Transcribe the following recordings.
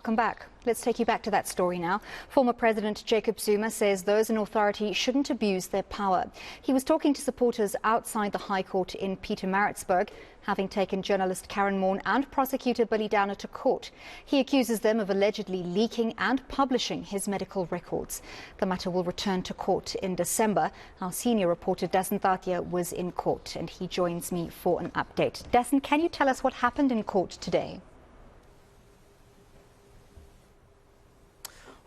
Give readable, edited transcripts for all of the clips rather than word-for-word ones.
Welcome back. Let's take you back to that story now. Former President Jacob Zuma says those in authority shouldn't abuse their power. He was talking to supporters outside the High Court in Pietermaritzburg, having taken journalist Karyn Maughan and prosecutor Dasen to court. He accuses them of allegedly leaking and publishing his medical records. The matter will return to court in December. Our senior reporter Dasen Thathiah was in court and he joins me for an update. Dasen, can you tell us what happened in court today?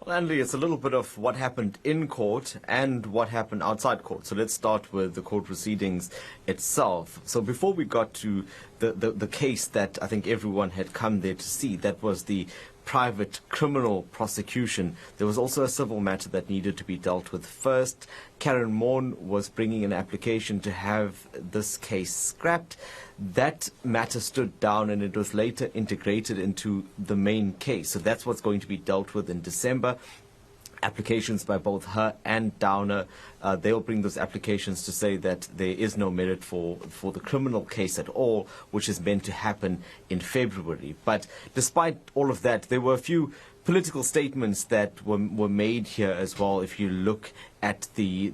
Well, Andy, it's a little bit of what happened in court and what happened outside court. So let's start with the court proceedings itself. So before we got to the case that I think everyone had come there to see, that was the private criminal prosecution. There was also a civil matter that needed to be dealt with first. Karyn Maughan was bringing an application to have this case scrapped. That matter stood down and it was later integrated into the main case. So that's what's going to be dealt with in December. Applications by both her and Downer, they'll bring those applications to say that there is no merit for the criminal case at all, which is meant to happen in February. But despite all of that, there were a few political statements that were made here as well. If you look at the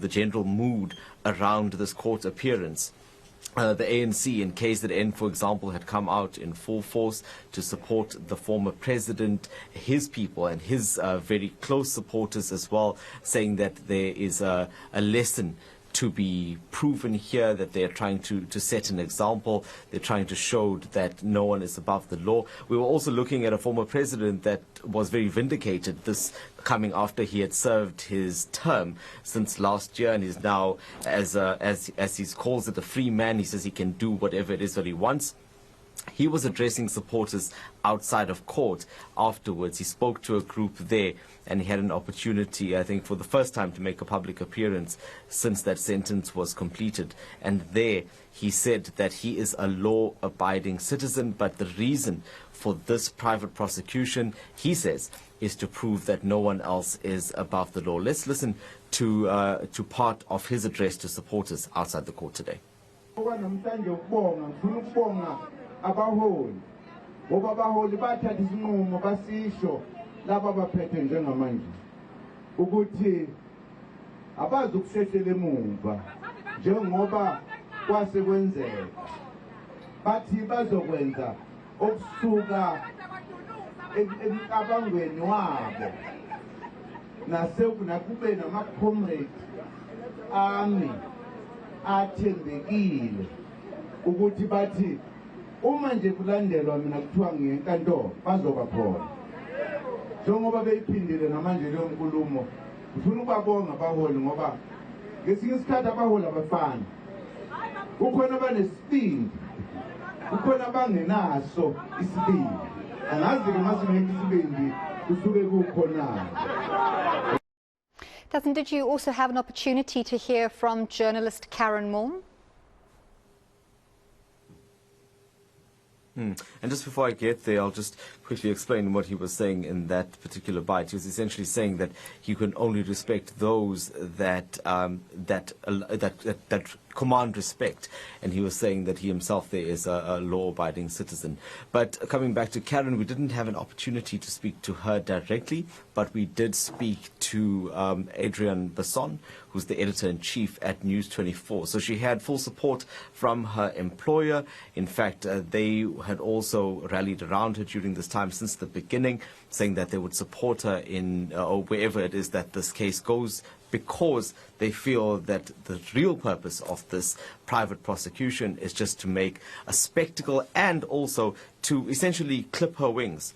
general mood around this court appearance. The ANC and KZN, for example, had come out in full force to support the former president, his people and his very close supporters as well, saying that there is a lesson to be proven here, that they are trying to set an example. They're trying to show that no one is above the law. We were also looking at a former president that was very vindicated, this coming after he had served his term since last year, and is now, as he calls it, a free man. He says he can do whatever it is that he wants. He was addressing supporters outside of court afterwards. He spoke to a group there and he had an opportunity, I think, for the first time to make a public appearance since that sentence was completed. And there he said that he is a law-abiding citizen, but the reason for this private prosecution, he says, is to prove that no one else is above the law. Let's listen to part of his address to supporters outside the court today. Abaholi ngoba abaholi bathatha isinqumo basisho laba abaphethe njengamanje ukuthi abazukuhlehlela emuva njengoba kwasekwenzeka bathi bazokwenza okusuka emcabangweni wabo nakube nama-comrade ami athembekile ukuthi bathi uma nje kulandelwa mina kuthiwa ngenkantolo bazoba khona njengoba beyiphindile namanje leyo nkulumo ufuna ukubabonga abaholi ngoba ngesinye isikhathi abaholi abafani kukhona abanesibindi kukhona abangenaso isibindi angazi-ke masingekho isibindi kusuke kukhona. Dasen, did you also have an opportunity to hear from journalist Karyn Maughan? And just before I get there, I'll just quickly explain what he was saying in that particular bite. He was essentially saying that he can only respect those that command respect, and he was saying that he himself there is a law-abiding citizen. But coming back to Karyn, we didn't have an opportunity to speak to her directly, but we did speak to Adrian Basson, who's the editor-in-chief at News 24. So she had full support from her employer. In fact, they had also rallied around her during this time since the beginning, saying that they would support her in or wherever it is that this case goes, because they feel that the real purpose of this private prosecution is just to make a spectacle and also to essentially clip her wings,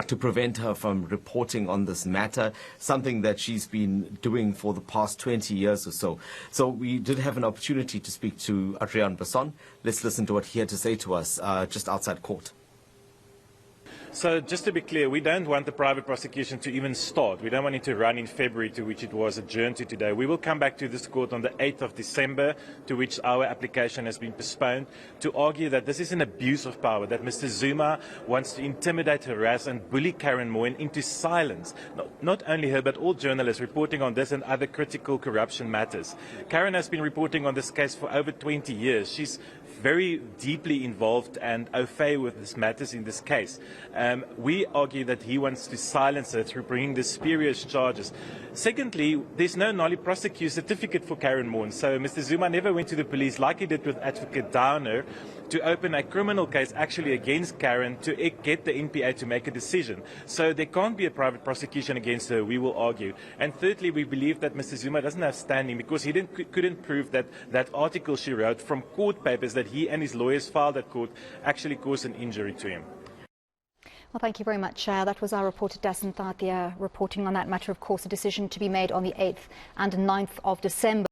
to prevent her from reporting on this matter, something that she's been doing for the past 20 years or so. So we did have an opportunity to speak to Adrian Basson. Let's listen to what he had to say to us just outside court. So just to be clear, we don't want the private prosecution to even start. We don't want it to run in February, to which it was adjourned to today. We will come back to this court on the 8th of December, to which our application has been postponed, to argue that this is an abuse of power, that Mr. Zuma wants to intimidate, harass and bully Karyn Maughan into silence. Not only her, but all journalists reporting on this and other critical corruption matters. Karyn has been reporting on this case for over 20 years. She's very deeply involved and au fait with these matters in this case. We argue that he wants to silence her through bringing the spurious charges. Secondly, there's no nollie prosecute certificate for Karyn Maughan, so Mr. Zuma never went to the police like he did with Advocate Downer to open a criminal case actually against Karyn to get the NPA to make a decision. So there can't be a private prosecution against her, we will argue. And thirdly, we believe that Mr. Zuma doesn't have standing because he couldn't prove that that article she wrote from court papers that he and his lawyers filed at court actually caused an injury to him. Well, thank you very much. That was our reporter Dasen Thathiah reporting on that matter. Of course, a decision to be made on the 8th and 9th of December.